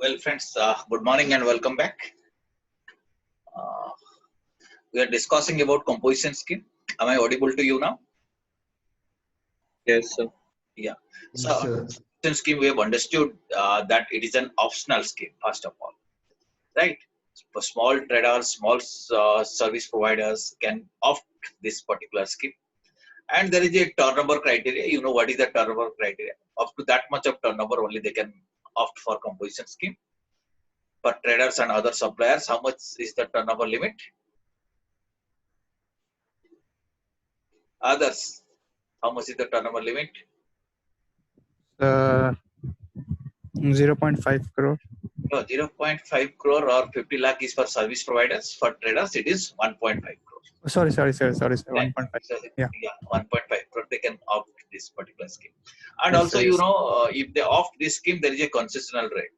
Well, friends, good morning and welcome back. Uh, we are discussing about composition scheme. Am I audible to you now? Yes, sir. Yeah. So, Yes, sir. composition scheme, we have understood that it is an optional scheme, first of all, right? For small traders, small service providers can opt this particular scheme. And there is a turnover criteria. You know what is the turnover criteria? Up to that much of turnover, only they can opt for composition scheme. For traders and other suppliers, how much is the turnover limit? Others, how much is the turnover limit? Uh, 0.5 crore. No, 0.5 crore or 50 lakh is for service providers. For traders, it is 1.5 crore. Oh, sorry, Right? 1.5. So, Yeah. 1.5 crore, they can opt this particular scheme. And Yes, also, sir, you yes. know, if they opt this scheme, there is a concessional rate.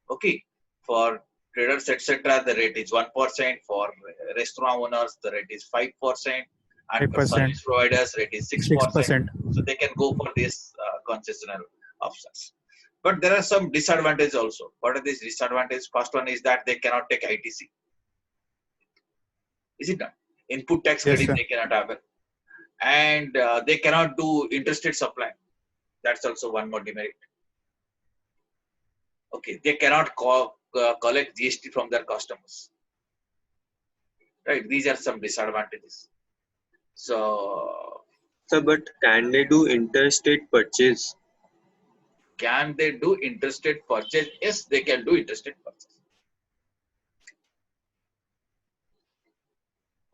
Okay. For traders, etc., the rate is 1%. For restaurant owners, the rate is 5%. And for 5%. service providers, rate is 6%. 6%. So they can go for this concessional options. But there are some disadvantages also. What are these disadvantages? First one is that they cannot take ITC. Is it not? Input tax Yes, credit sir. they cannot have it. And they cannot do interstate supply. That's also one more demerit. Okay, they cannot collect GST from their customers. Right, these are some disadvantages. So, Sir, but can they do interstate purchase? can they do interstate purchase? Yes, they can do interstate purchase.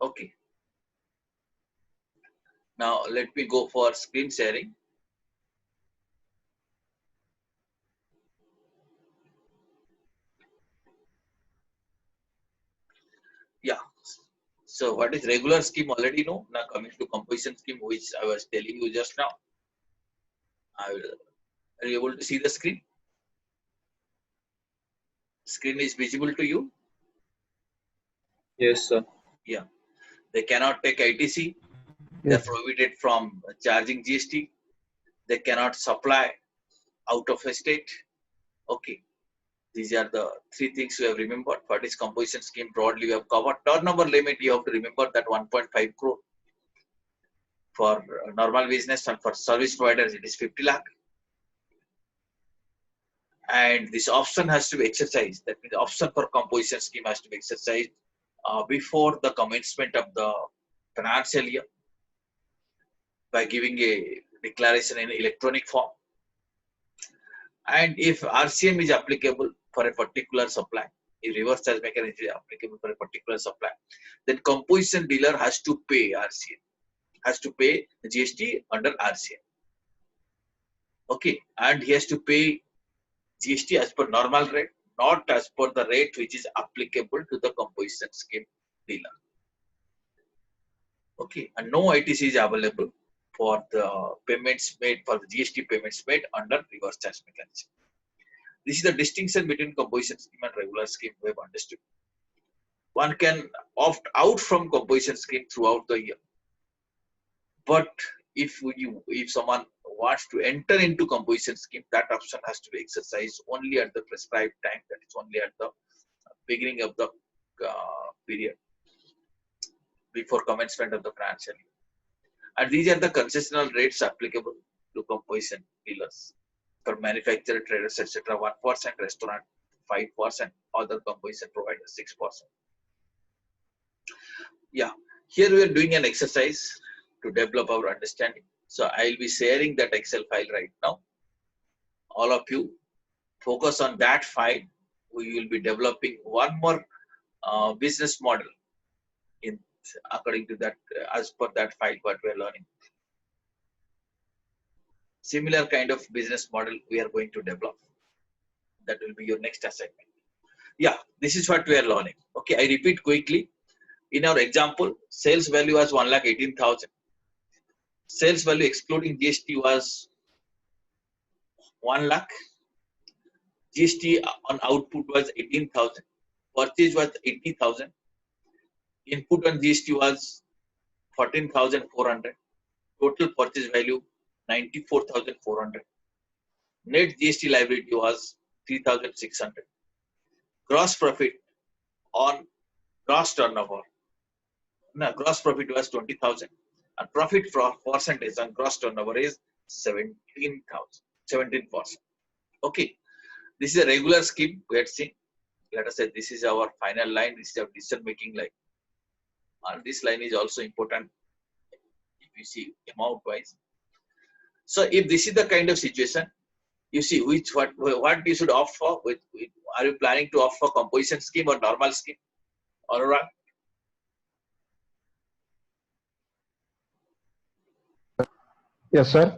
Okay. Now, let me go for screen sharing. Yeah. So, what is regular scheme already know. Now, coming to composition scheme, which I was telling you just now. Are you able to see the screen? Screen is visible to you? Yes, sir. Yeah. They cannot take ITC. They are Yes. prohibited from charging GST. They cannot supply out of a state. Okay. These are the three things you have remembered. What is composition scheme? Broadly, we have covered. Turnover limit, you have to remember that 1.5 crore. For normal business and for service providers, it is 50 lakh. And this option has to be exercised. That means the option for composition scheme has to be exercised before the commencement of the financial year by giving a declaration in electronic form. And if RCM is applicable for a particular supply, if reverse charge mechanism is applicable for a particular supply, then composition dealer has to pay RCM, has to pay GST under RCM. Okay, and he has to pay GST as per normal rate, not as per the rate which is applicable to the composition scheme dealer. Okay, and no ITC is available for the payments made, for the GST payments made under reverse charge mechanism. This is the distinction between composition scheme and regular scheme we have understood. One can opt out from composition scheme throughout the year. But if someone wants to enter into composition scheme, that option has to be exercised only at the prescribed time, that is only at the beginning of the period before commencement of the financial year. And these are the concessional rates applicable to composition dealers. For manufacturer, traders, etc., 1%, restaurant 5%, other composition providers 6%. Yeah, here we are doing an exercise to develop our understanding. So I'll be sharing that Excel file right now. All of you focus on that file. We will be developing one more business model in according to that, as per that file what we are learning. Similar kind of business model we are going to develop. That will be your next assignment. Yeah, this is what we are learning. Okay, I repeat quickly. In our example, sales value was 1,18,000. Sales value excluding GST was 1 lakh. GST on output was 18,000. Purchase was 80,000. Input on GST was 14,400. Total purchase value 94,400. Net GST liability was 3,600. Gross profit on gross turnover. No, gross profit was 20,000. And profit for percentage on gross turnover is 17,000, 17%. Okay. This is a regular scheme we had seen. Let us say this is our final line. This is our decision making line. And this line is also important if you see amount wise. So if this is the kind of situation, you see what you should opt for. Are you planning to opt for composition scheme or normal scheme? Or Yes, sir.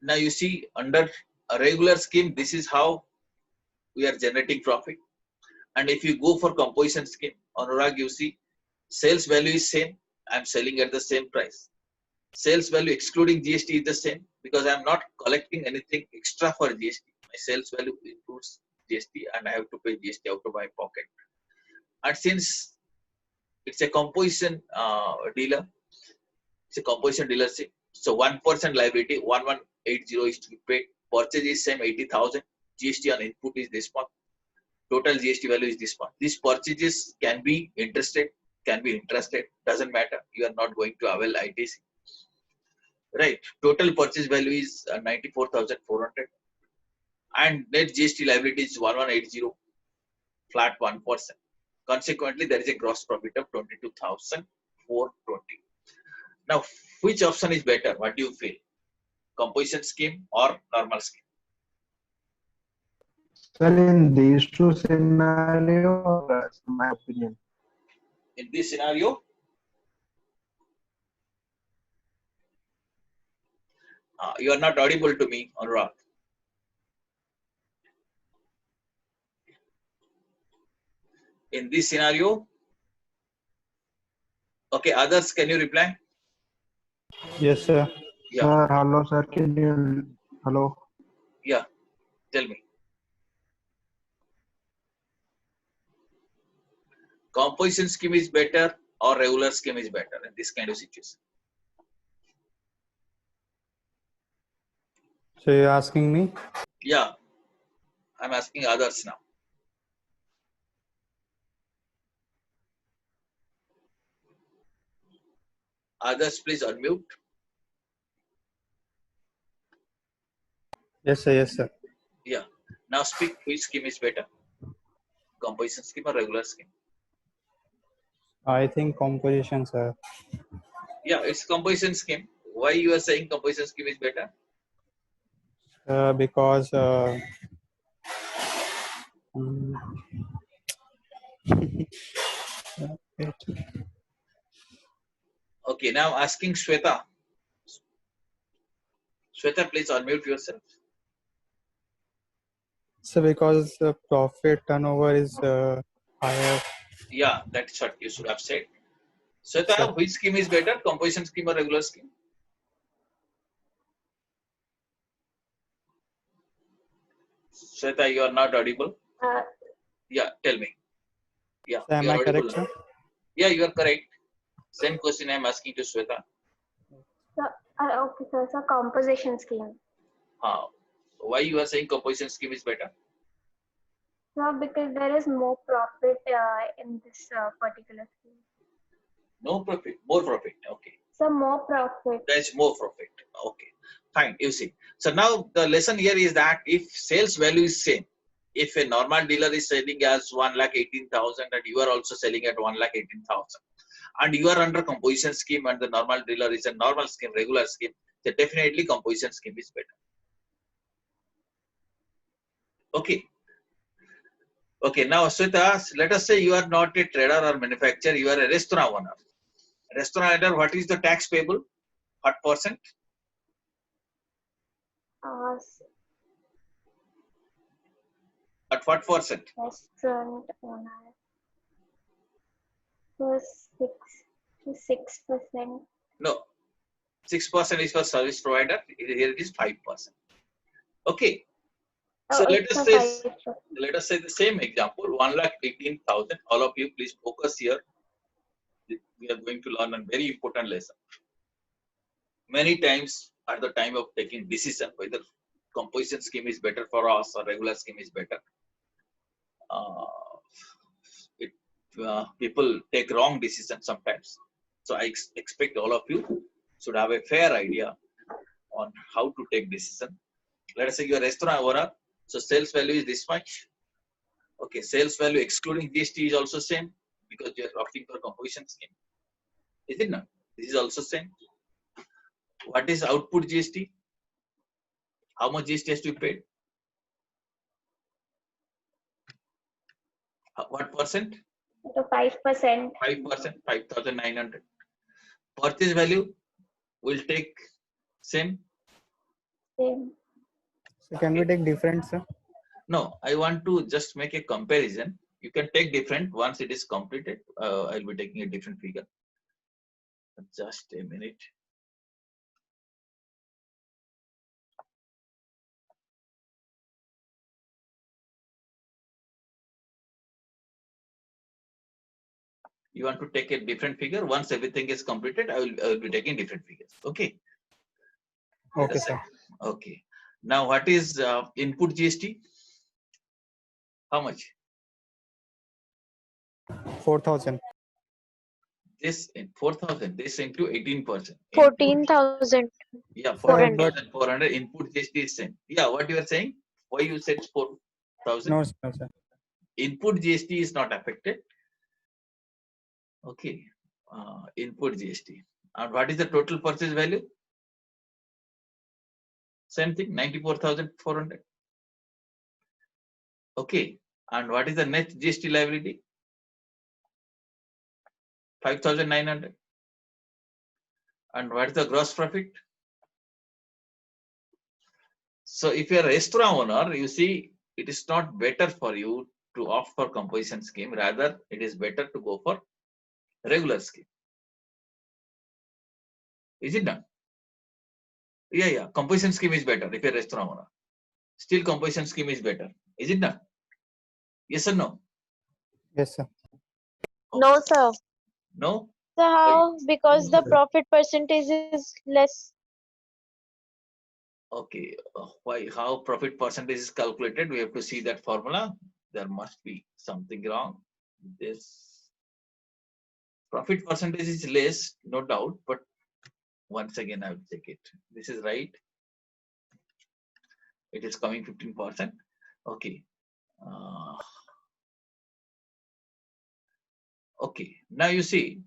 now you see under a regular scheme, this is how we are generating profit. And if you go for composition scheme, Anurag, you see sales value is same. I'm selling at the same price. Sales value excluding GST is the same because I'm not collecting anything extra for GST. My sales value includes GST and I have to pay GST out of my pocket. And since it's a composition dealer, it's a composition dealership. So 1% liability, 1180 is to be paid. Purchase is same 80,000. GST on input is this one. Total GST value is this one. These purchases can be interested, doesn't matter. You are not going to avail ITC. Right. Total purchase value is 94,400. And net GST liability is 1180, flat 1%. Consequently, there is a gross profit of 22,420. Now, which option is better? What do you feel? Composition scheme or normal scheme? Sir, in these two scenarios, my opinion. In this scenario, you are not audible to me, Anurag. In this scenario, okay, others, can you reply? Yes, sir. Yeah. Sir, hello, sir. Can you, hello? Yeah, tell me. Composition scheme is better or regular scheme is better in this kind of situation? So you're asking me? Yeah, I'm asking others now. Others, please unmute. Yes, sir. Yes, sir. Yeah. Now speak which scheme is better? Composition scheme or regular scheme? I think composition, sir. Yeah, it's composition scheme. Why you are saying composition scheme is better? Because wait. Okay, now asking Shweta. Shweta, please unmute yourself. So because the profit turnover is higher. Yeah, that's what you should have said. Sir. Shweta, which scheme is better? Composition scheme or regular scheme? Shweta, you are not audible. Yeah, tell me. Yeah, So am you are I correct, audible. sir? Yeah, you are correct. Same question I am asking to Shweta. Okay, sir. So composition scheme. Why you are saying composition scheme is better? So because there is more profit in this particular scheme. No profit, more profit. Okay. So more profit. There's more profit. Okay. Fine. You see. So now the lesson here is that if sales value is same, if a normal dealer is selling as 1,18,000 and you are also selling at 1,18,000 and you are under composition scheme and the normal dealer is a normal scheme, regular scheme, then definitely composition scheme is better. Okay. Okay. Now, Sweta, let us say you are not a trader or manufacturer, you are a restaurant owner. Restaurant owner, what is the tax payable? What percent? At what percent? Restaurant owner. So 6%. No, 6% is for service provider. Here it is 5%. Okay. So let us say the same example. 1,18,000. All of you, please focus here. We are going to learn a very important lesson. Many times at the time of taking decision whether composition scheme is better for us or regular scheme is better. It, people take wrong decisions sometimes. So I expect all of you should have a fair idea on how to take decision. Let us say your restaurant owner, so sales value is this much. Okay, sales value excluding GST is also same because you are opting for composition scheme. Is it not? This is also same. What is output GST? How much GST has to be paid? What percent? So 5%. 5%, 5,900. Purchase value will take same. Same. So can we take different, sir? No, I want to just make a comparison. You can take different once it is completed. I'll be taking a different figure. Just a minute. You want to take a different figure. Once everything is completed, I will be taking different figures. Okay. Okay, sir. Okay. Now, what is input GST? How much? 4,000. This in 4,000. This into 18%. 14,000. Yeah, 400. 400 input GST is same. Yeah, what you are saying? Why you said 4,000? No, sir. Input GST is not affected. Okay. Input GST. And what is the total purchase value? Same thing, 94,400. Okay. And what is the net GST liability? 5,900. And what is the gross profit? So if you are a restaurant owner, you see, it is not better for you to opt for composition scheme. Rather, it is better to go for regular scheme. Is it not? Yeah. Composition scheme is better if you're a restaurant owner. Still, composition scheme is better. Is it not? Yes or no? Yes, sir. No, sir. No? So how? Because the profit percentage is less. Okay. Why? How profit percentage is calculated? We have to see that formula. There must be something wrong. This profit percentage is less, no doubt, but once again, I will check it. This is right. It is coming 15%. Okay. Okay. Now you see,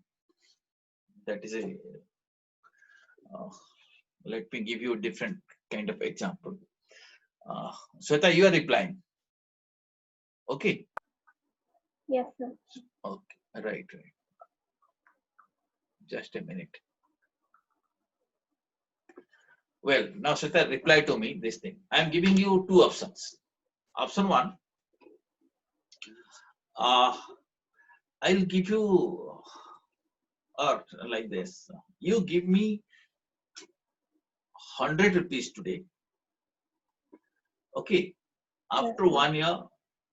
that is a. Let me give you a different kind of example. Sweta, you are replying. Okay. Yes, sir. Okay. Right. Just a minute. Well, now Sweta, reply to me this thing. I am giving you two options. Option one, I'll give you, or like this. You give me 100 rupees today. Okay. After 1 year,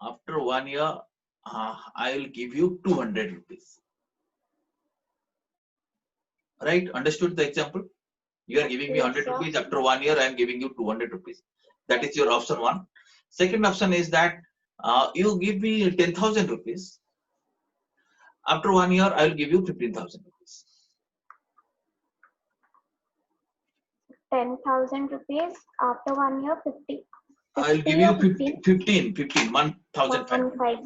I will give you 200 rupees. Right? Understood the example? You are giving me 100 rupees. After 1 year, I am giving you 200 rupees. That is your option one. Second option is that you give me 10,000 rupees. After 1 year, I will give you 15,000 rupees. 10,000 rupees. After 1 year, 50. I will give you 15, 1,500.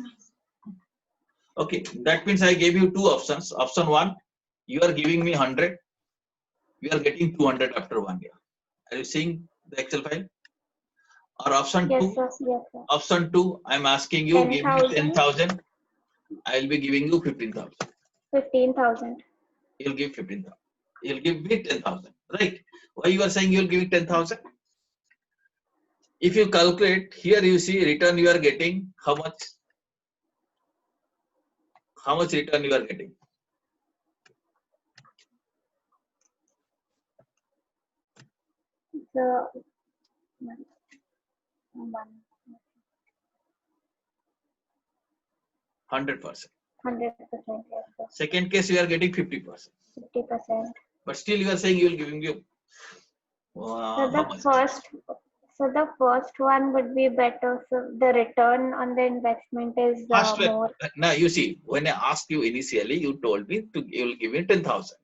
Okay, that means I gave you two options. Option one, you are giving me 100. You are getting 200 after 1 year. Are you seeing the Excel file? Or option two? Yes, sir. Option two, I am asking you, give me 10,000. I will be giving you 15,000. 15,000. You'll give 15,000. You'll give me 10,000. Right? Why you are saying you'll give 10,000? If you calculate, here you see return you are getting, how much? How much return you are getting? So, 100%. 100%. Yes, sir. Second case, you are getting 50%. 50%. But still you are saying you will giving you So how much? So the first one would be better. So the return on the investment is First one, more. now you see, when I asked you initially, you told me you will give me 10,000.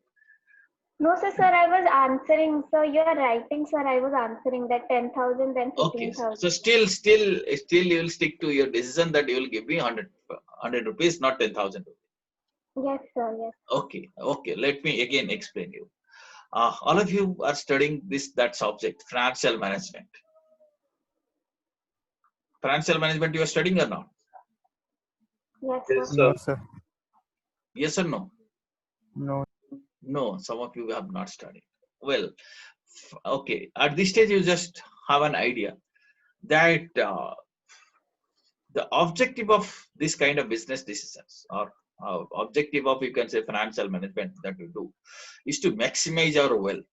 No, sir, I was answering. So you are writing, sir. I was answering that 10,000, then Okay, so 15,000. still you will stick to your decision that you will give me 100 rupees, not 10,000 rupees. Yes, sir. Yes. Okay, let me again explain you. All of you are studying that subject, financial management. Financial management you are studying or not? Yes, Yes, sir. No, sir. sir. Yes or no? No. No, some of you have not studied. Well, okay. At this stage, you just have an idea that the objective of this kind of business decisions or objective of, you can say, financial management that we do is to maximize our wealth.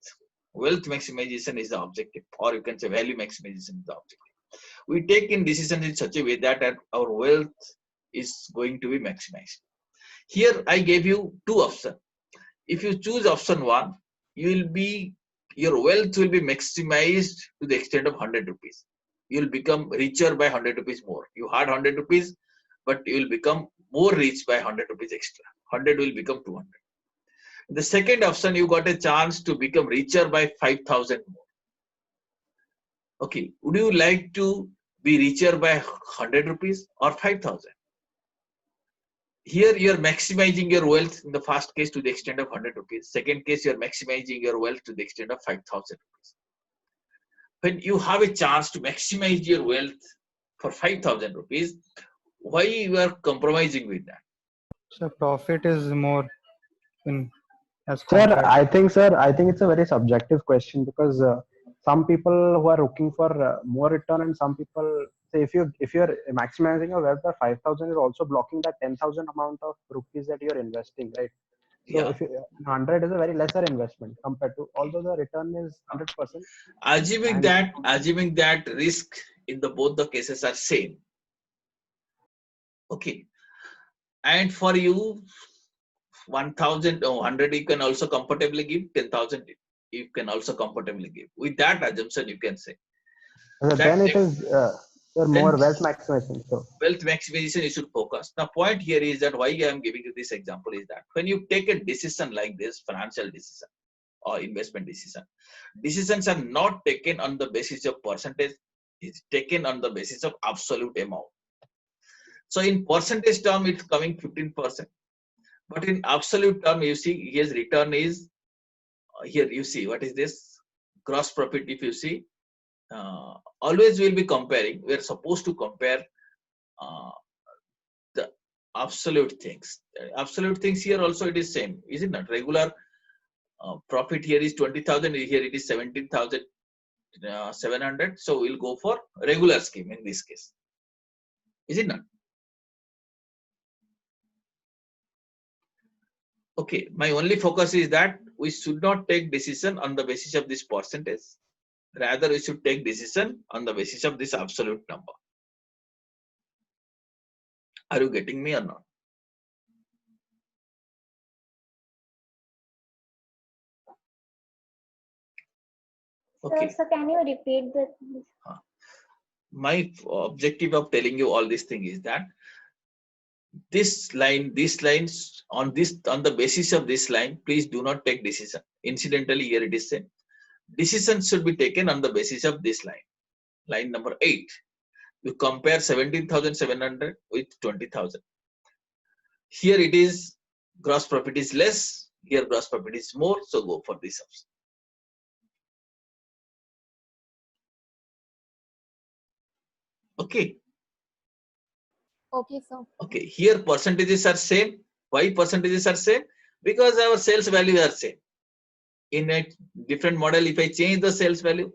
Wealth maximization is the objective, or you can say value maximization is the objective. We take in decisions in such a way that our wealth is going to be maximized. Here I gave you two options. If you choose option one, your wealth will be maximized to the extent of 100 rupees. You will become richer by 100 rupees more. You had 100 rupees, but you will become more rich by 100 rupees extra. 100 will become 200. The second option, you got a chance to become richer by 5,000 more. Okay, would you like to be richer by 100 rupees or 5,000? Here you are maximizing your wealth in the first case to the extent of 100 rupees. Second case, you are maximizing your wealth to the extent of 5,000 rupees. When you have a chance to maximize your wealth for 5,000 rupees, why you are compromising with that? So profit is more in as Sir, compared. I think it's a very subjective question because some people who are looking for more return, and some people say if you're maximizing your wealth by 5,000, you're also blocking that 10,000 amount of rupees that you're investing, right? So Yeah. if you, 100 is a very lesser investment compared to, although the return is 100%. And Assuming that risk in the both the cases are same. Okay. And for you, 1,000 or 100 you can also comfortably give, 10,000 you can also comfortably give. With that assumption, you can say that then it is then more wealth maximizing. So wealth maximization you should focus. The point here is that why I am giving you this example is that when you take a decision like this, financial decision or investment decision, decisions are not taken on the basis of percentage, it's taken on the basis of absolute amount. So in percentage term, it's coming 15%. But in absolute term, you see his return is here. You see what is this gross profit? If you see, always we'll be comparing. We're supposed to compare uh, the absolute things. Absolute things here also it is same, is it not? Regular profit here is 20,000. Here it is 17,700. So we'll go for regular scheme in this case, is it not? Okay, my only focus is that we should not take decision on the basis of this percentage. Rather, we should take decision on the basis of this absolute number. Are you getting me or not? Okay. So can you repeat this? My objective of telling you all this thing is that these lines on the basis of this line, please do not take decision. Incidentally, here it is said, decision should be taken on the basis of this line. Line number 8. You compare 17,700 with 20,000. Here it is gross profit is less. Here gross profit is more. So go for this option. Okay. Okay, sir. Okay. Here percentages are same. Why percentages are same? Because our sales value are same. In a different model, if I change the sales value,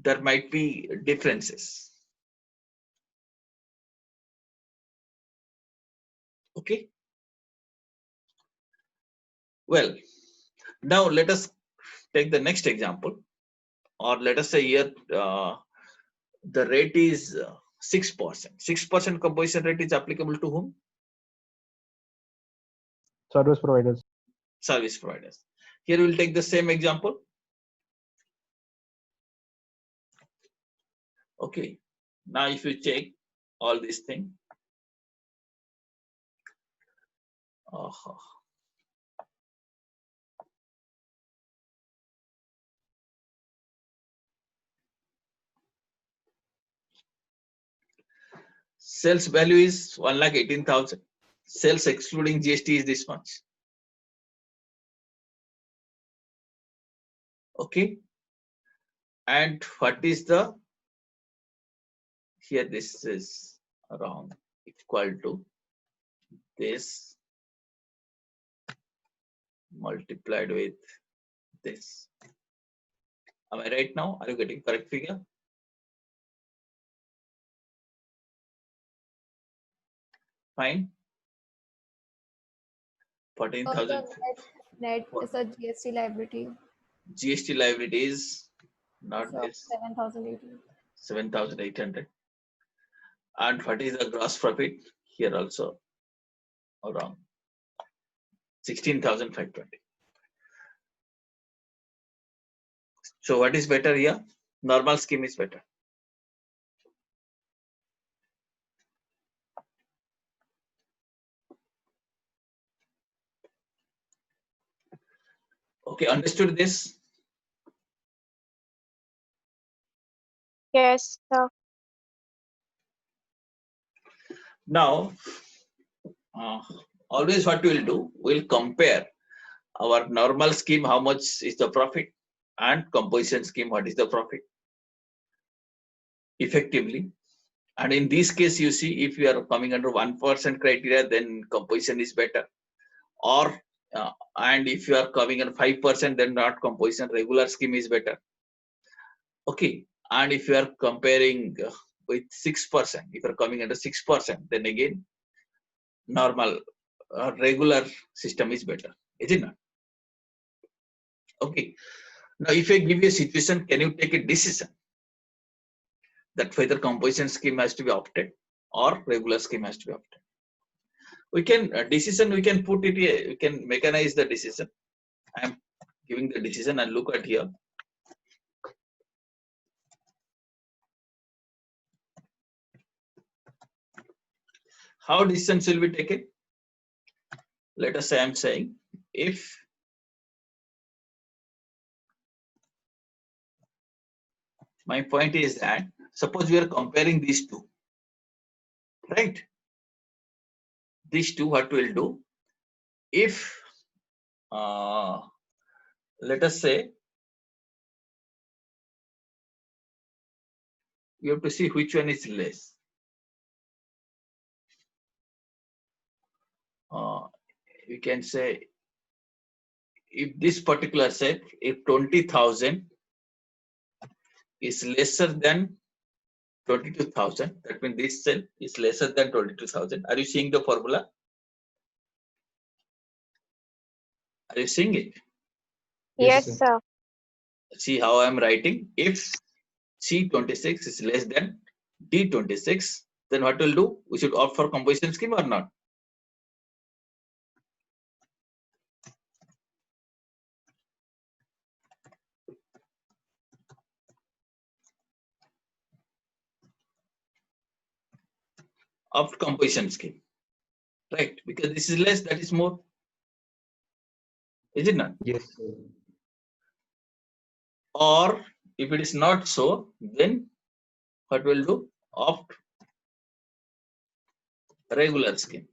there might be differences. Okay. Well, now let us take the next example, or let us say here the rate is 6%. 6% composition rate is applicable to whom? service providers. Service providers. Here we will take the same example. Okay. Now if you check all these things, sales value is 1,18,000. Sales excluding GST is this much. Okay. And what is the, here this is around equal to this multiplied with this. Am I right now? Are you getting correct figure? Fine. 14,000. Net is a GST liability. GST liability is not So this 7,080. 7,800. And what is the gross profit? Here also around 16,520. So what is better here? Normal scheme is better. Okay, understood this? Yes, sir. Now, always what we'll do, we'll compare our normal scheme, how much is the profit, and composition scheme, what is the profit effectively. And in this case, you see, if you are coming under 1% criteria, then composition is better. Or and if you are coming at 5%, then not composition, regular scheme is better. Okay. And if you are comparing with 6%, if you are coming under 6%, then again normal regular system is better, is it not? Okay. Now, if I give you a situation, can you take a decision that whether composition scheme has to be opted or regular scheme has to be opted? We can decision, we can put it here, we can mechanize the decision. I am giving the decision and look at here. How decisions will be taken? Let us say I am saying if my point is that suppose we are comparing these two, right? These two, what we'll do, if let us say you have to see which one is less. You can say if this particular set, if 20,000 is lesser than 22,000, that means this cell is lesser than 22,000. Are you seeing the formula? Are you seeing it? Yes, sir. See how I am writing. If C26 is less than D26, then what will do? We should opt for composition scheme or not? Opt composition scheme, right? Because this is less, that is more. Is it not? Yes. Or if it is not so, then what will do? Opt regular scheme.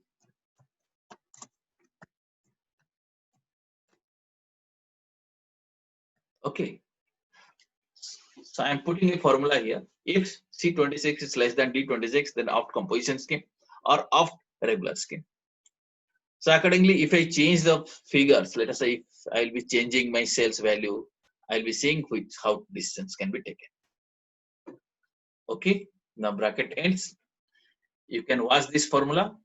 Okay. So I am putting a formula here. If C26 is less than D26, then opt composition scheme or opt regular scheme. So accordingly, if I change the figures, let us say if I'll be changing my sales value, I'll be seeing how decisions can be taken. Okay. Now bracket ends. You can watch this formula.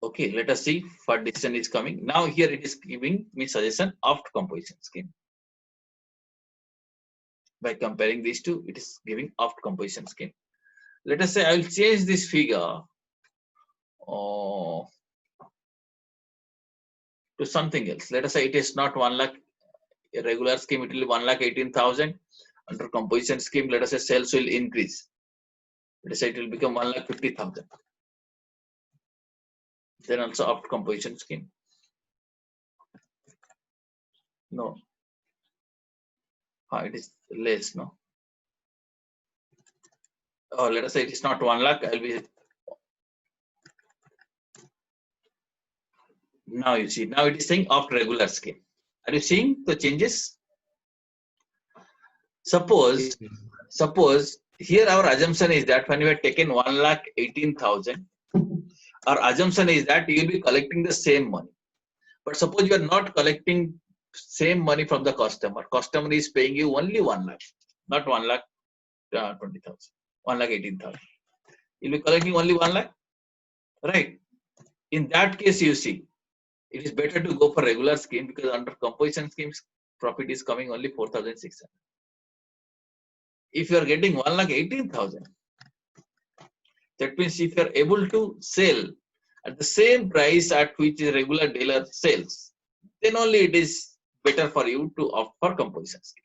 Okay, let us see what decision is coming. Now here it is giving me suggestion of composition scheme. By comparing these two, it is giving opt composition scheme. Let us say I will change this figure to something else. Let us say it is not 1 lakh, a regular scheme, it will be 1,18,000, Under composition scheme, let us say sales will increase. Let us say it will become 1,50,000. Then also after composition scheme. No. It is less, no? Oh, let us say it is not 1 lakh. I'll be. Now you see, now it is saying after regular scheme. Are you seeing the changes? Suppose here our assumption is that when we have taken 1,18,000, our assumption is that you will be collecting the same money. But suppose you are not collecting same money from the customer. Customer is paying you only 1 lakh, not 1,20,000, 1,18,000. You'll be collecting only 1 lakh, right? In that case, you see, it is better to go for regular scheme because under composition schemes, profit is coming only 4,600. If you are getting 1,18,000, that means if you are able to sell at the same price at which a regular dealer sells, then only it is better for you to opt for composition scheme.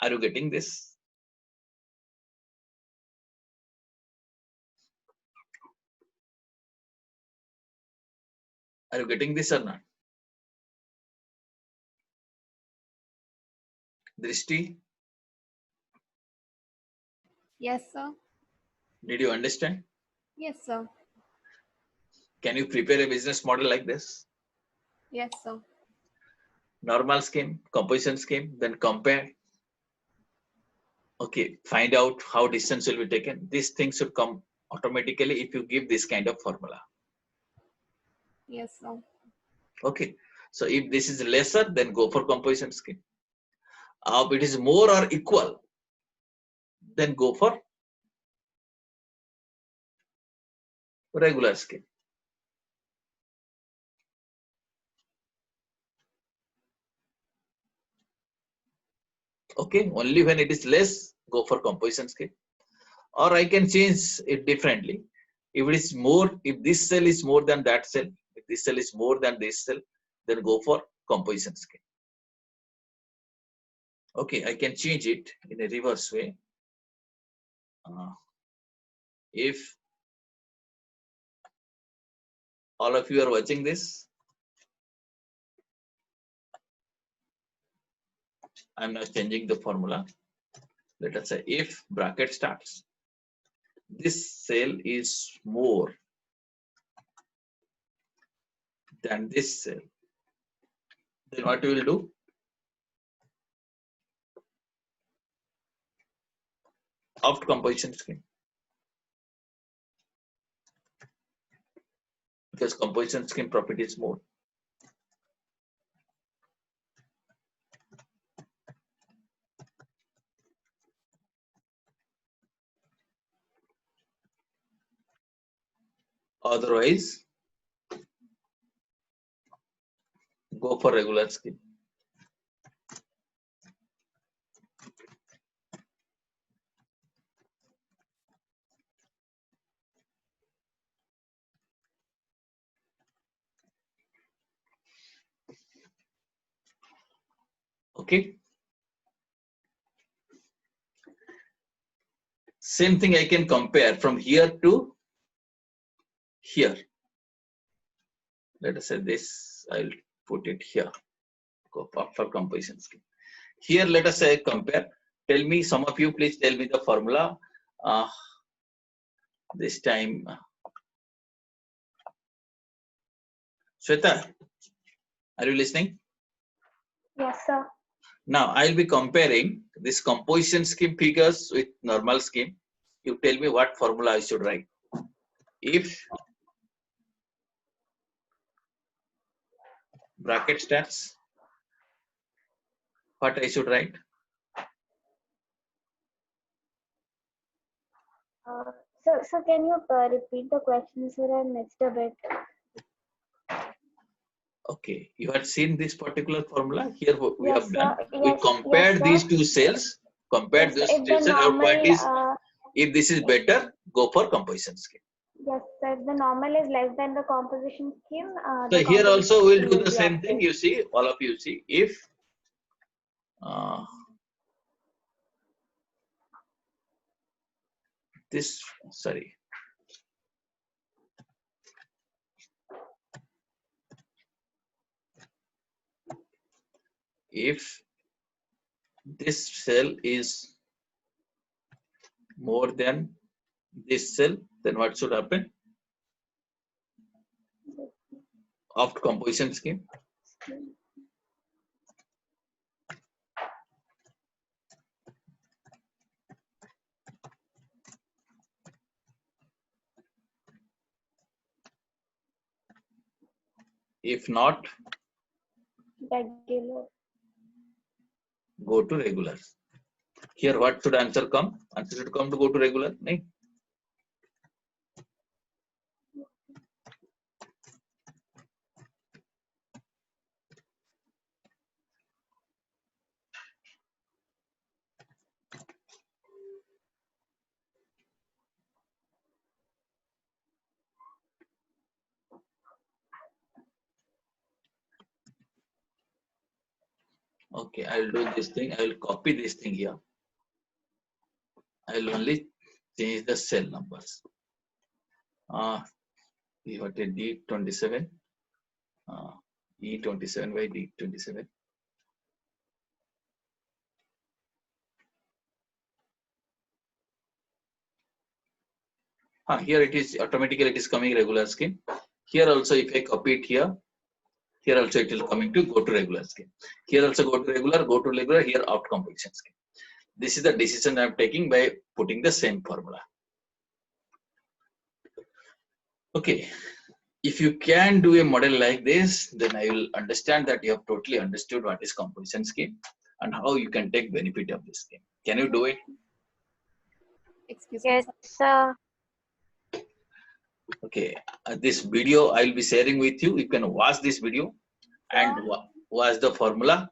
Are you getting this? Are you getting this or not? Drishti, Yes, sir. did you understand? Yes, sir. Can you prepare a business model like this? Yes, sir. Normal scheme, composition scheme, then compare. Okay, find out how distance will be taken. These things should come automatically if you give this kind of formula. Yes, sir. Okay, so if this is lesser, then go for composition scheme. If it is more or equal, then go for regular scheme. Okay, only when it is less, go for composition scheme. Or I can change it differently. If it is more, if this cell is more than that cell, if this cell is more than this cell, then go for composition scheme. Okay, I can change it in a reverse way. If all of you are watching this, I'm now changing the formula. Let us say if bracket starts, this cell is more than this cell, then what we will do? After composition scheme. Because composition scheme profit is more. Otherwise, go for regular scheme. Okay. Same thing I can compare from here to here. Let us say this, I'll put it here. Go for composition scheme. Here, let us say compare. Tell me, some of you, please tell me the formula. This time, Shweta, are you listening? Yes, sir. Now, I'll be comparing this composition scheme figures with normal scheme. You tell me what formula I should write. If bracket starts, what I should write? So can you repeat the question, sir? I missed a bit. Okay, you had seen this particular formula. Here we Yes, have done. sir. We Yes, compared yes, these sir. two cells. Compared Yes, those if two the cells. Our point normal, is, if this is better, go for composition scheme. yes, sir. If the normal is less than the composition scheme, So the here also composition we'll scheme do will the be same thing. opted. You see, all of you see, if this, sorry. If this cell is more than this cell, then what should happen? After composition scheme. If not, Regular. go to regular. Here, what should answer come? Answer should come to go to regular. Nahin? Okay, I'll do this thing. I will copy this thing here. I will only change the cell numbers. We got a D27, E27 by D27. Here it is automatically, it is coming regular scheme. Here also, if I copy it here also it will coming to go to regular scheme. Here also go to regular, here out composition scheme. This is the decision I am taking by putting the same formula. Okay, if you can do a model like this, then I will understand that you have totally understood what is composition scheme and how you can take benefit of this scheme. Can you do it? Excuse me, Yes, sir. Okay, this video I will be sharing with you. You can watch this video and watch the formula.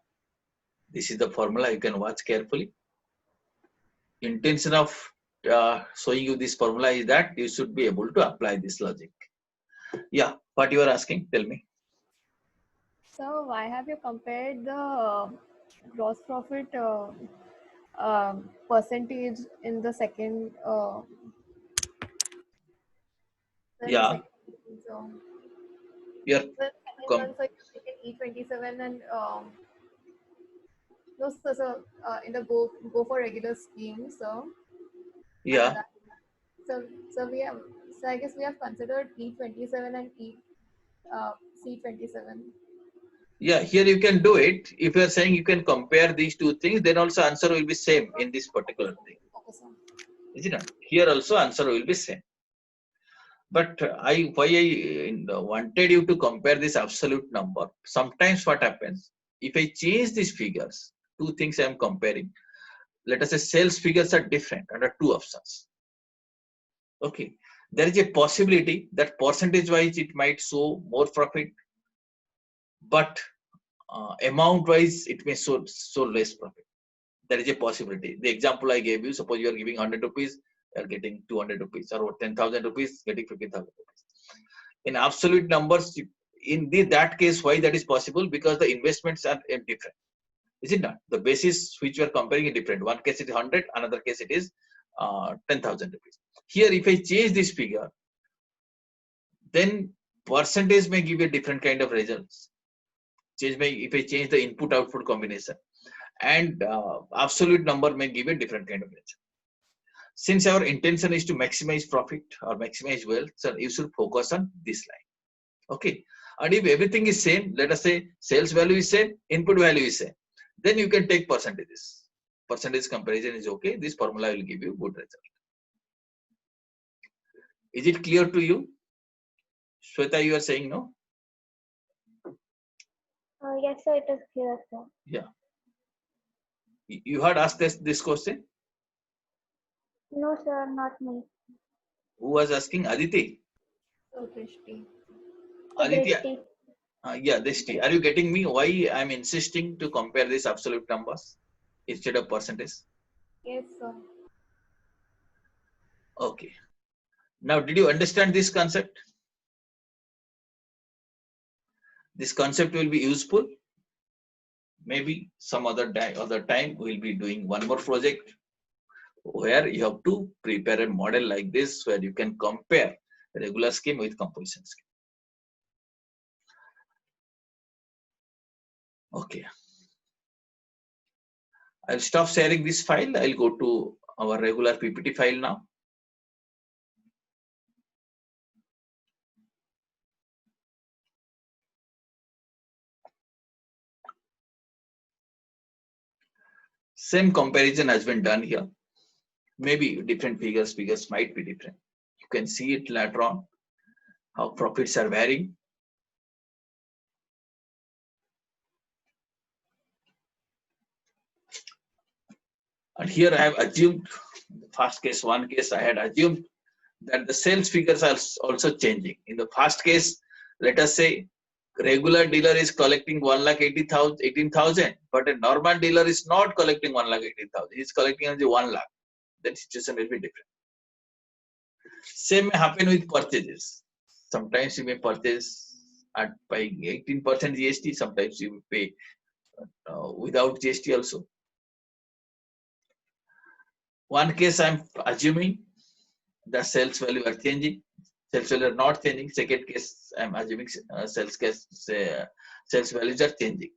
This is the formula, you can watch carefully. Intention of showing you this formula is that you should be able to apply this logic. Yeah, what you are asking, tell me. So why have you compared the gross profit percentage in the second? Yeah. So, Your the second one, so you take E27 and no, so in the go for regular scheme. So yeah. So we have. So I guess we have considered E27 and C27. Yeah, here you can do it. If you are saying you can compare these two things, then also answer will be same in this particular thing. Okay, sir. Is it not? Here also answer will be same. But why I wanted you to compare this absolute number. Sometimes what happens, if I change these figures, two things I am comparing. Let us say sales figures are different under two options. Okay, there is a possibility that percentage wise it might show more profit, but amount wise it may show less profit. There is a possibility. The example I gave you, suppose you are giving 100 rupees, you are getting 200 rupees, or 10,000 rupees, getting 50,000 rupees. In absolute numbers, in that case, why that is possible? Because the investments are different. Is it not? The basis which you are comparing is different. One case it is 100, another case it is 10,000 rupees. Here, if I change this figure, then percentage may give a different kind of results. If I change the input output combination, and absolute number may give a different kind of result. Since our intention is to maximize profit or maximize wealth, so you should focus on this line. Okay. And if everything is same, let us say sales value is same, input value is same, then you can take percentages. Percentage comparison is okay. This formula will give you good result. Is it clear to you? Shweta, you are saying no? Yes, sir, it is clear, sir. Yeah. You had asked this question? No, sir, not me. Who was asking? Aditi? So Drishti. Aditya? Drishti. Yeah, Drishti. Are you getting me? Why I'm insisting to compare these absolute numbers instead of percentage? Yes, sir. Okay. Now, did you understand this concept? This concept will be useful. Maybe some other time we'll be doing one more project where you have to prepare a model like this where you can compare regular scheme with composition scheme. Okay. I'll stop sharing this file. I'll go to our regular PPT file now. Same comparison has been done here. Maybe different figures might be different. You can see it later on, how profits are varying. And here I have assumed, first case, one case I had assumed that the sales figures are also changing. In the first case, let us say regular dealer is collecting 1,18,000, but a normal dealer is not collecting 1,18,000. He is collecting only 1 lakh. That situation will be different. Same may happen with purchases. Sometimes you may purchase at paying 18% GST. Sometimes you pay without GST also. One case I'm assuming the sales value are changing, sales value are not changing. Second case I'm assuming sales values are changing.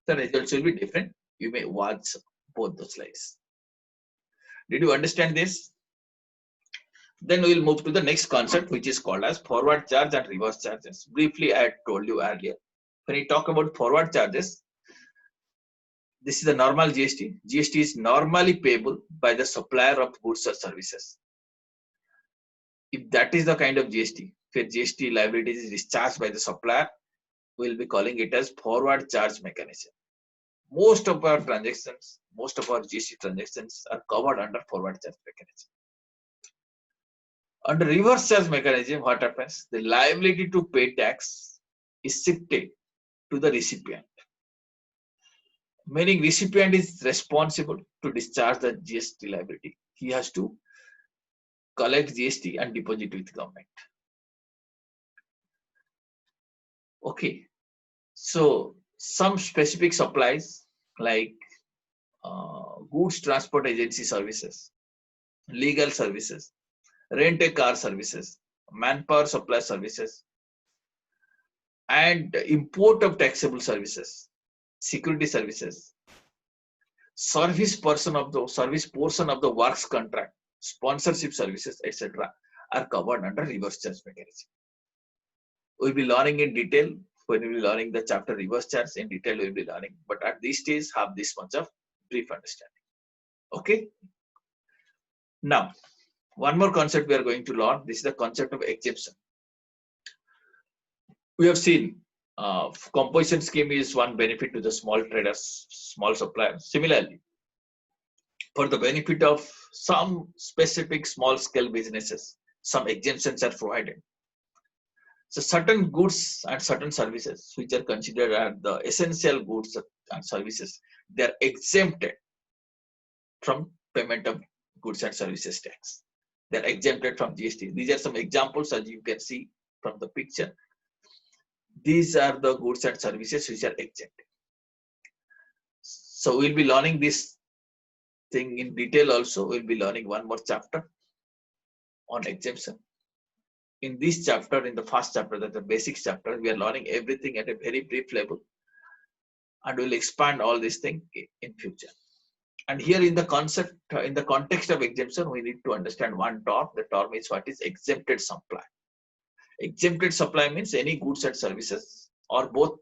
The results will be different. You may watch both the slides. Did you understand this? Then we will move to the next concept, which is called as forward charge and reverse charges. Briefly, I had told you earlier. When we talk about forward charges, this is the normal GST. GST is normally payable by the supplier of goods or services. If that is the kind of GST, where GST liability is discharged by the supplier, we will be calling it as forward charge mechanism. Most of our transactions, most of our GST transactions are covered under forward charge mechanism. Under reverse charge mechanism, what happens? The liability to pay tax is shifted to the recipient. Meaning recipient is responsible to discharge the GST liability. He has to collect GST and deposit with government. Okay. So some specific supplies like goods transport agency services, legal services, rent a car services, manpower supply services, and import of taxable services, security services, service portion of the works contract, sponsorship services, etc., are covered under reverse charge mechanism. We'll be learning in detail when we will be learning the chapter reverse charge in detail. We'll be learning, but at this stage, have this much of brief understanding. Okay. Now, one more concept we are going to learn. This is the concept of exemption. We have seen composition scheme is one benefit to the small traders, small suppliers. Similarly, for the benefit of some specific small scale businesses, some exemptions are provided. So certain goods and certain services which are considered as the essential goods and services, they are exempted from payment of goods and services tax. They are exempted from GST. These are some examples as you can see from the picture. These are the goods and services which are exempted. So we'll be learning this thing in detail also. We'll be learning one more chapter on exemption. In this chapter, in the first chapter, that's the basics chapter, we are learning everything at a very brief level, and we'll expand all these things in future. And here in the concept, in the context of exemption, we need to understand one term. The term is what is exempted supply. Exempted supply means any goods and services or both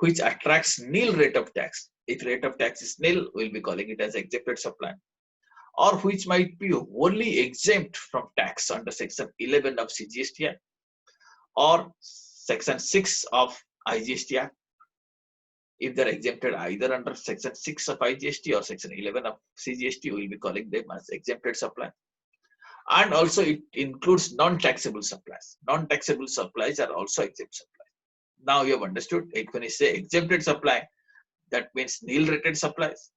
which attracts nil rate of tax. If rate of tax is nil, we'll be calling it as exempted supply. Or which might be wholly exempt from tax under section 11 of CGST Act or section 6 of IGST Act. If they're exempted either under section 6 of IGST or section 11 of CGST, we will be calling them as exempted supply. And also it includes non-taxable supplies. Non-taxable supplies are also exempt supplies. Now you have understood, when you say exempted supply, that means nil rated supplies.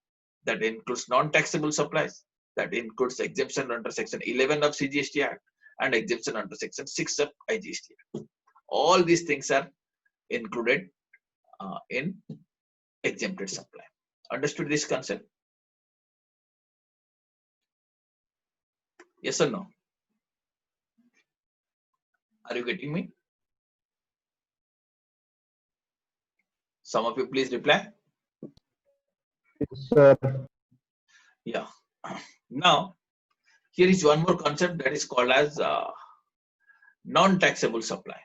That includes non-taxable supplies. That includes exemption under section 11 of CGST Act and exemption under section 6 of IGST Act. All these things are included in exempted supply. Understood this concept? Yes or no? Are you getting me? Some of you please reply. Yes, sir. Yeah. Now, here is one more concept that is called as non-taxable supply.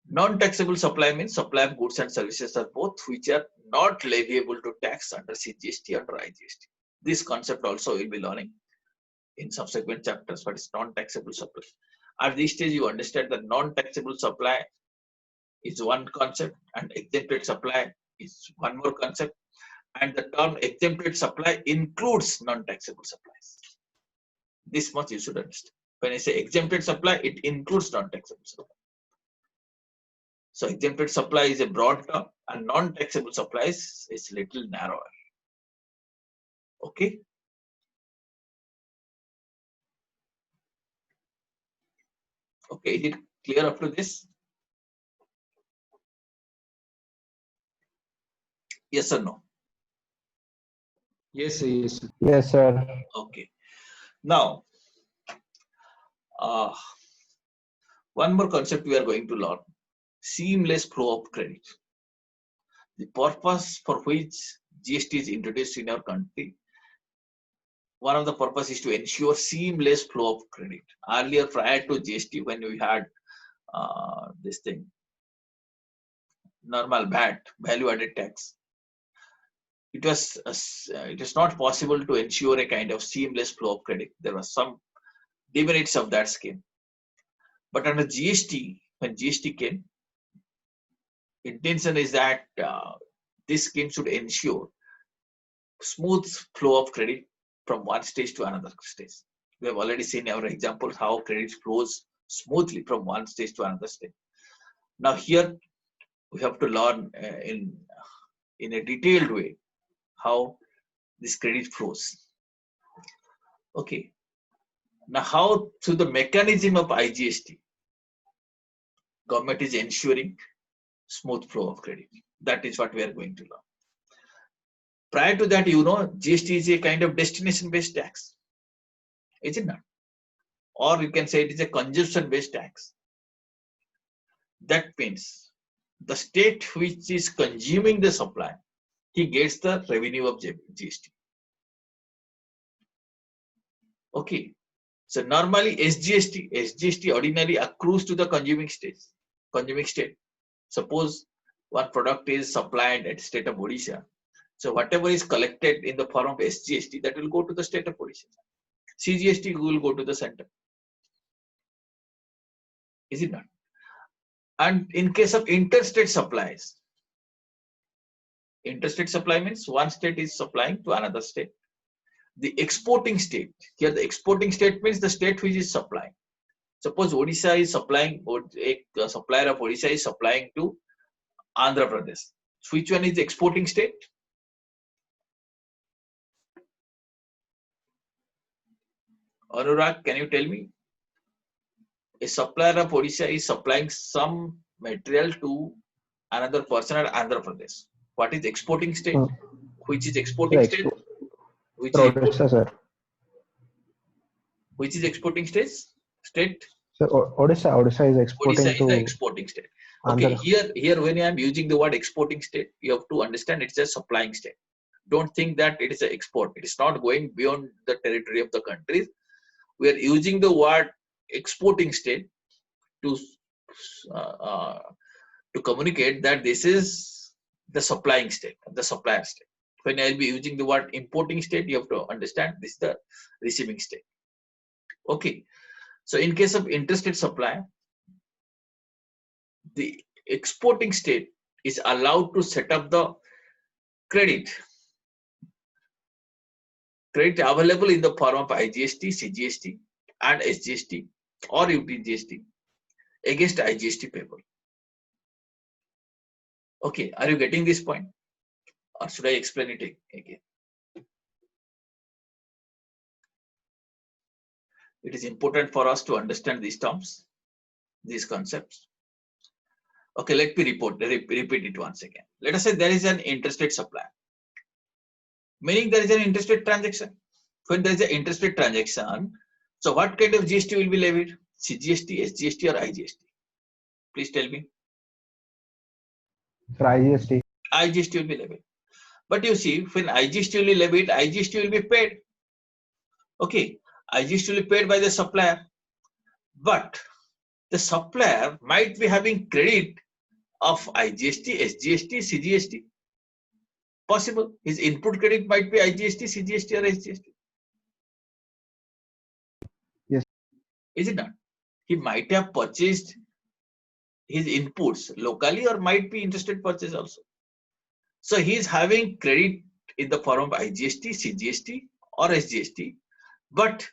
Non-taxable supply means supply of goods and services are both which are not leviable to tax under CGST or IGST. This concept also will be learning in subsequent chapters, but it's non-taxable supply. At this stage, you understand that non-taxable supply is one concept and exempted supply is one more concept. And the term exempted supply includes non-taxable supplies. This much you should understand. When I say exempted supply, it includes non-taxable supply. So exempted supply is a broad term and non-taxable supplies is little narrower. Okay. Okay, is it clear up to this? Yes or no? Yes, yes. Yes, sir. Okay. Now, one more concept we are going to learn: seamless flow of credit. The purpose for which GST is introduced in our country, one of the purpose is to ensure seamless flow of credit. Earlier, prior to GST, when we had this thing, normal VAT, value-added tax, it was not possible to ensure a kind of seamless flow of credit. There was some demerits of that scheme. But under GST, when GST came, intention is that this scheme should ensure smooth flow of credit from one stage to another stage. We have already seen our examples how credit flows smoothly from one stage to another stage. Now here we have to learn in a detailed way how this credit flows. Okay. Now how through the mechanism of IGST, government is ensuring smooth flow of credit. That is what we are going to learn. Prior to that, GST is a kind of destination-based tax, is it not? Or you can say it is a consumption-based tax. That means the state which is consuming the supply, he gets the revenue of GST. Okay. So normally SGST ordinarily accrues to the consuming state. Suppose one product is supplied at state of Odisha. So whatever is collected in the form of SGST, that will go to the state of Odisha. CGST will go to the center. Is it not? And in case of interstate supplies, interstate supply means one state is supplying to another state. The exporting state, here the exporting state means the state which is supplying. Suppose Odisha is supplying, a supplier of Odisha is supplying to Andhra Pradesh. Which one is the exporting state? Anurag, can you tell me? A supplier of Odisha is supplying some material to another person at Andhra Pradesh. What is exporting state? Which is exporting state? Which is Odisha, sir. Which is exporting state? So Odisha is exporting Odisha is to the exporting state. Okay, Andhra. here when I am using the word exporting state, you have to understand it's a supplying state. Don't think that it is an export. It is not going beyond the territory of the country. We are using the word exporting state to communicate that this is the supplying state, the supplier state. When I will be using the word importing state, you have to understand this is the receiving state. Okay. So in case of interstate supply, the exporting state is allowed to set up the credit available in the form of IGST, CGST, and SGST or UTGST against IGST payable. Okay, are you getting this point? Or should I explain it again? It is important for us to understand these terms, these concepts. Okay, let me repeat it once again. Let us say there is an interstate supply, meaning there is an interstate transaction. when there is an interstate transaction, so what kind of GST will be levied? CGST, SGST, or IGST? Please tell me. For IGST. IGST will be levied. But you see, when IGST will be levied, IGST will be paid. Okay, IGST will be paid by the supplier. But the supplier might be having credit of IGST, SGST, CGST. Possible. His input credit might be IGST, CGST, or SGST. Yes. Is it not? He might have purchased his inputs locally or might be interstate purchase also. So he is having credit in the form of IGST, CGST, or SGST, but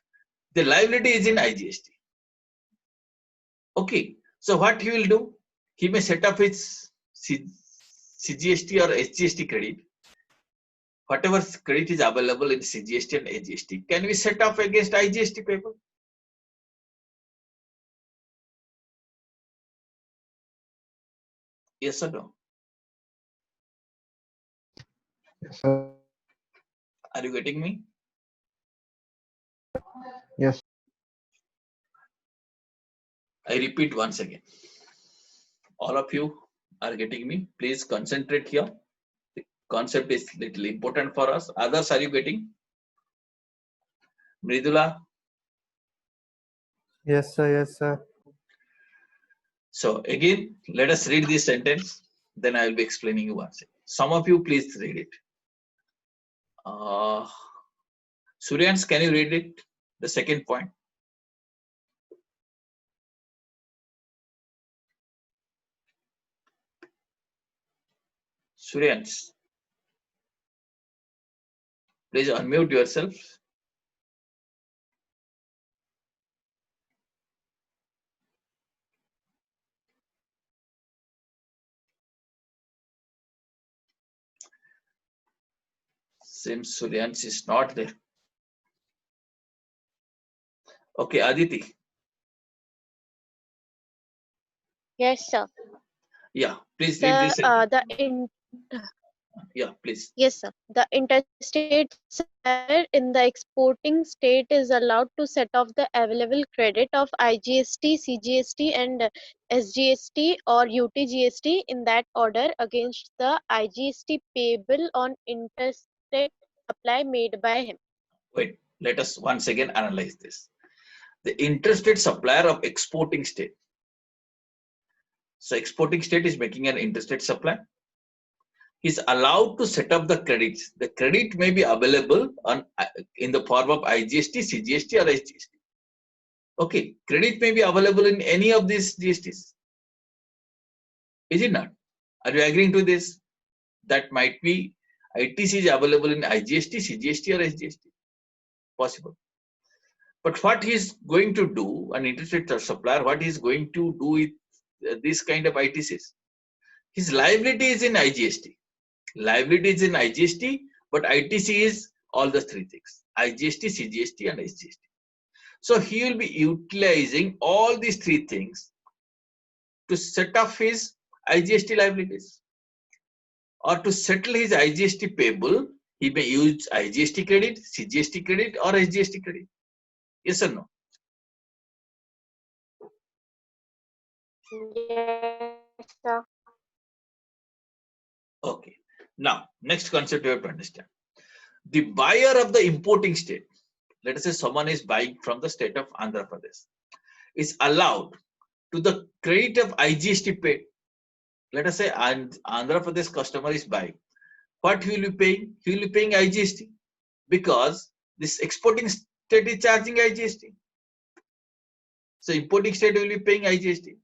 the liability is in IGST. Okay, so what he will do? He may set up his CGST or SGST credit. Whatever credit is available in CGST and SGST can be set up against IGST paper. Yes or no? Yes, sir. Are you getting me? Yes. I repeat once again. All of you are getting me. Please concentrate here. The concept is little important for us. Others, are you getting? Mridula? Yes, sir. Yes, sir. So again, let us read this sentence. Then I will be explaining you once again. Some of you please read it. Suryans, can you read it? The second point. Suryans, please unmute yourself. Seems Suryans is not there. Okay, Aditi. Yes, sir. Yeah, please read Sir, this sentence. Yeah, please. yes, sir. The interstate seller in the exporting state is allowed to set off the available credit of IGST, CGST, and SGST or UTGST in that order against the IGST payable on interstate supply made by him. Wait, let us once again analyze this. The interstate supplier of exporting state. So exporting state is making an interstate supply. He's allowed to set up the credits. The credit may be available in the form of IGST, CGST, or SGST. Okay, credit may be available in any of these GSTs. Is it not? Are you agreeing to this? That might be ITC is available in IGST, CGST, or SGST. Possible. But what he's going to do, an interstate supplier, what he's going to do with this kind of ITCs? His liability is in IGST. Liability is in IGST, but ITC is all the three things: IGST, CGST, and SGST. So he will be utilizing all these three things to set up his IGST liabilities. Or to settle his IGST payable, he may use IGST credit, CGST credit, or SGST credit. Yes or no? Yes, sir. Okay. Now, next concept you have to understand. The buyer of the importing state, let us say someone is buying from the state of Andhra Pradesh, is allowed to the credit of IGST paid. Let us say Andhra Pradesh customer is buying. What he will be paying? He will be paying IGST because this exporting state is charging IGST. So importing state will be paying IGST.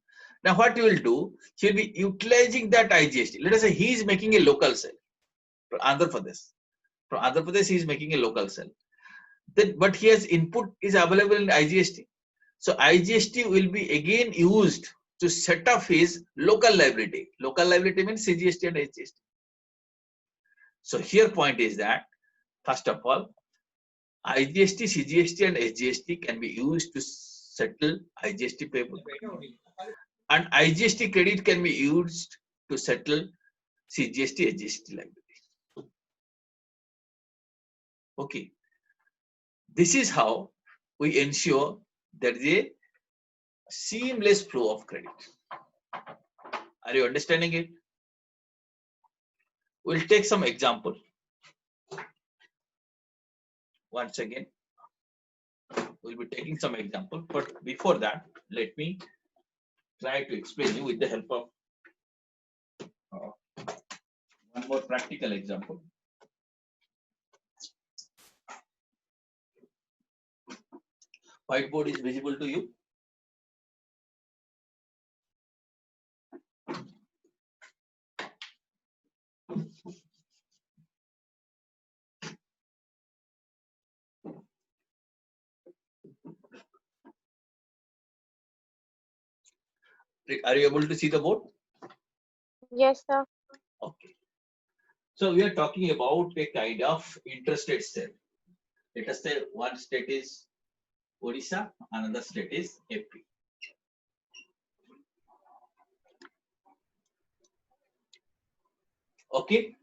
Now what he will do? He will be utilizing that IGST. Let us say he is making a local sale from Andhra Pradesh. From Andhra Pradesh, he is making a local sale. Then, but he has input is available in IGST. So IGST will be again used to set up his local liability. Local liability means CGST and SGST. So here point is that, first of all, IGST, CGST, and SGST can be used to settle IGST payable. And IGST credit can be used to settle CGST, SGST liability. Okay. This is how we ensure there is a seamless flow of credit. Are you understanding it? We'll take some example. Once again, we'll be taking some example, but before that, let me try to explain you with the help of one more practical example. Whiteboard is visible to you? Are you able to see the board? Yes, sir. Okay. So we are talking about a kind of interstate sale. Let us say one state is Odisha, another state is AP. Okay.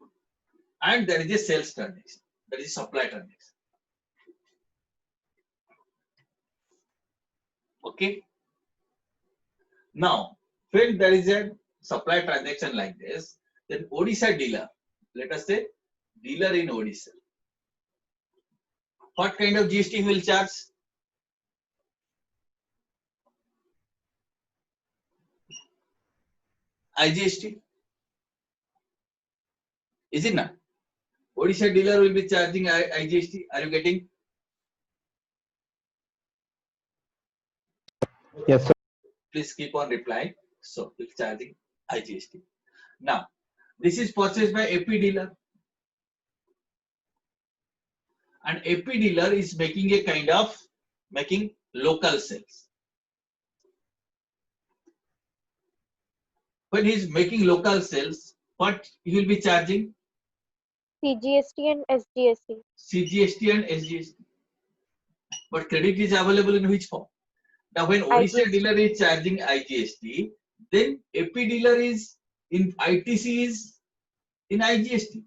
And there is a sales transaction, there is a supply transaction. Okay. Now, when there is a supply transaction like this, then Odisha dealer, let us say dealer in Odisha, what kind of GST he will charge? IGST. Is it not? Odisha dealer will be charging IGST. Are you getting? Yes, sir. Please keep on replying. So it's charging IGST. Now, this is purchased by AP dealer. And AP dealer is making a kind of making local sales. When he is making local sales, what he will be charging? CGST and SGST. CGST and SGST. But credit is available in which form? Now, when Odisha IGST. dealer is charging IGST, then AP dealer is in ITC is in IGST.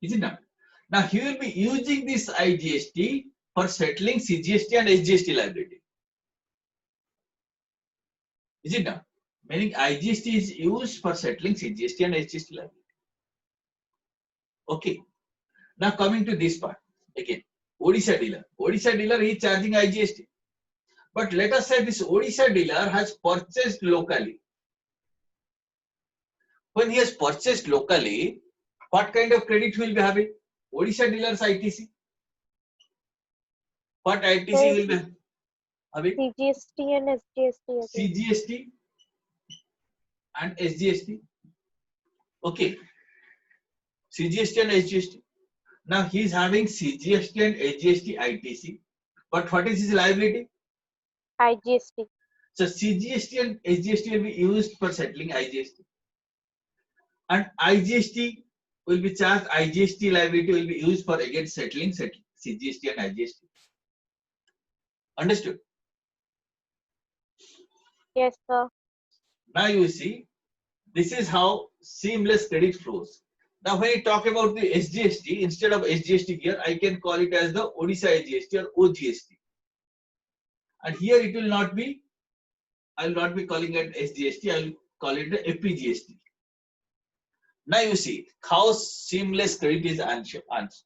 Is it not? Now, he will be using this IGST for settling CGST and SGST liability. Is it not? Meaning IGST is used for settling CGST and SGST liability. Okay. Now coming to this part again, Odisha dealer. Odisha dealer is charging IGST. But let us say this Odisha dealer has purchased locally. When he has purchased locally, what kind of credit will be having? Odisha dealer's ITC. What ITC will be having? CGST and SGST again. CGST and SGST. Okay. CGST and SGST. Now he is having CGST and SGST ITC. But what is his liability? IGST. So CGST and SGST will be used for settling IGST. And IGST will be charged, IGST liability will be used for again settling CGST and IGST. Understood? Yes, sir. Now you see, this is how seamless credit flows. Now when you talk about the SGST, instead of SGST here, I can call it as the Odisha SGST or OGST. And here it will not be, I will not be calling it SGST, I will call it the APGST. Now you see how seamless credit is happens.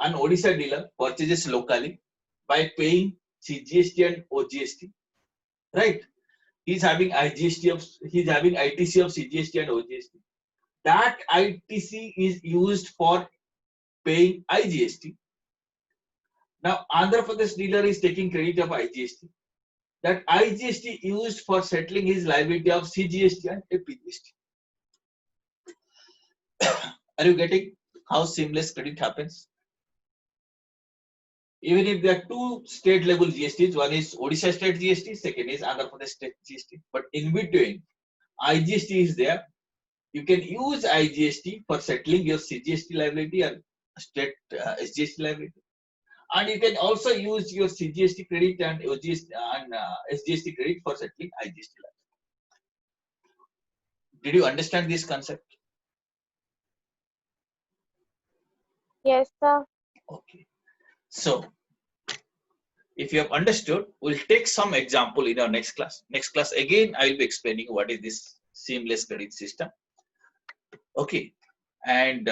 An Odisha dealer purchases locally by paying CGST and OGST, right? He's having ITC of CGST and OGST. That ITC is used for paying IGST. Now Andhra Pradesh dealer is taking credit of IGST. That IGST used for settling his liability of CGST and APGST. Are you getting how seamless credit happens? Even if there are two state level GSTs, one is Odisha state GST, second is Andhra Pradesh state GST. But in between, IGST is there. You can use IGST for settling your CGST liability and state SGST liability. And you can also use your CGST credit and OGST and SGST credit for settling IGST liability. Did you understand this concept? Yes, sir. Okay. So, if you have understood, we'll take some example in our next class. Next class, again, I will be explaining what is this seamless credit system. Okay. And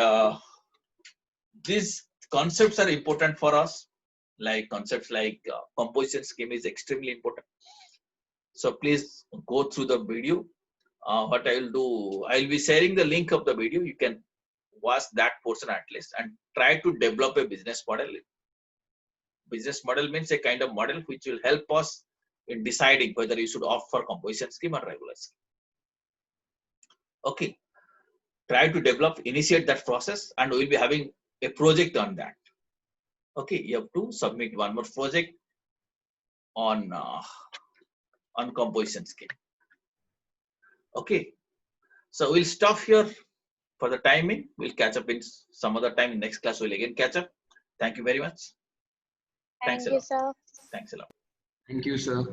these concepts are important for us. Like concepts like composition scheme is extremely important. So please go through the video. What I will do, I will be sharing the link of the video. You can watch that portion at least and try to develop a business model. Business model means a kind of model which will help us in deciding whether you should opt for composition scheme or regular scheme. Okay, try to develop, initiate that process, and we'll be having a project on that. Okay, you have to submit one more project on composition scheme. Okay, so we'll stop here for the timing. We'll catch up in some other time. In next class, we'll again catch up. Thank you very much. Thanks a Thank you, lot. sir. Thanks a lot. Thank you, sir.